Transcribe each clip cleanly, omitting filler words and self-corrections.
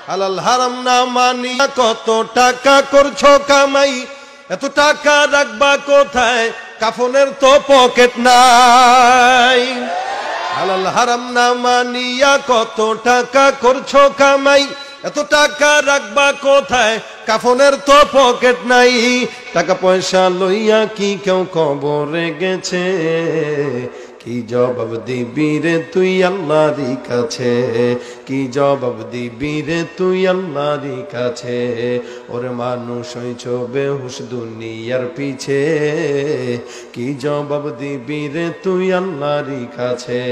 হালাল হারাম না মানিয়া কত টাকা করছো কামাই, এত টাকা রাখবা কোথায়, কাফনের তো পকেট নাই। হালাল হারাম না মানিয়া কত টাকা করছো কামাই, এত টাকা রাখবা কোথায়, কাফনের তো পকেট নাই। টাকা পয়সা লইয়া কি কেউ কবরে গেছে, কি জবাব দিবি রে তুই আল্লাহরই কাছে, কি জবাব দিবি রে তুই আল্লাহরই কাছে। ওরে মানুষ হইছ বেহুশ দুনিয়ার পিছে, কি জবাব দিবি রে তুই আল্লাহরই কাছে।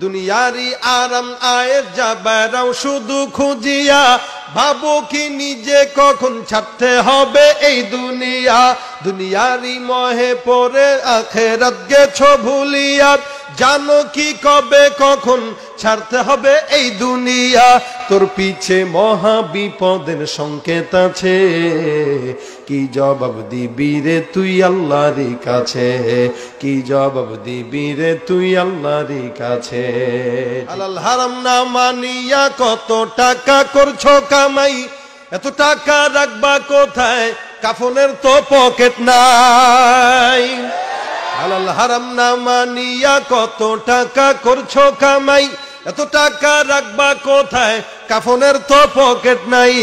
দুনিয়ারি আরাম আয়ের যাবেরাও শুধু খুঁজিয়া, ভাবো কি নিজে কখন ছাড়তে হবে এই দুনিয়া। দুনিয়ারি মহে পড়ে আখেরাত গেছো ভুলিয়া, জানো কি কবে কখন ছাড়তে হবে এই দুনিয়া। তোর পিছে মহা বিপদের সংকেত আছে, কি জবাব দিবি রে তুই আল্লাহরই কাছে, কি জবাব দিবি রে তুই আল্লাহরই কাছে। হালাল হারাম না মানিয়া কত টাকা করছো কামাই, এত টাকা রাখবা কোথায়, কাফনের তো পকেট নাই। হালাল হারাম না মানিয়া কত টাকা করছো কামাই, এত টাকা রাখবা কোথায়, কাফনের তো পকেট নাই।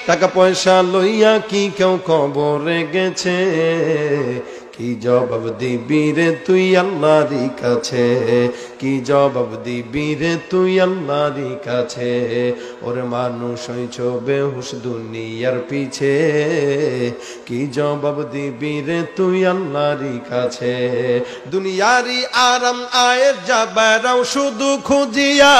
টাকা পয়সা লইয়া কি কেউ কবরে গেছে, কি জবাব দিবি রে তুই আল্লাহরই কাছে, কি জবাব দিবি রে তুই আল্লাহরই কাছে। ওরে মানুষ হইছ বেহুশ দুনিয়ার পিছে, কি জবাব দিবি রে তুই আল্লাহরই কাছে। দুনিয়ারি আরাম আয়ের যাবেরাও শুধু খুঁজিয়া,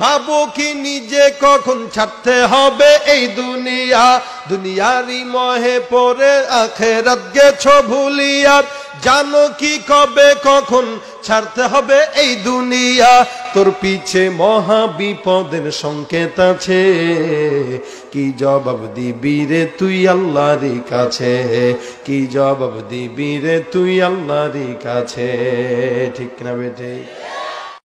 ভাবো কি নিজে কখন ছাড়তে হবে এই দুনিয়া। দুনিয়ারি মহে পড়ে আখেরাত গেছো ভুলিয়া, জানো কি কবে কখন ছাড়তে হবে এই দুনিয়া। তোর পিছে মহা বিপদের সংকেত আছে, কি জবাব দিবি রে তুই আল্লাহরই কাছে, কি জবাব দিবি রে তুই আল্লাহরই কাছে। ঠিক না বেটে?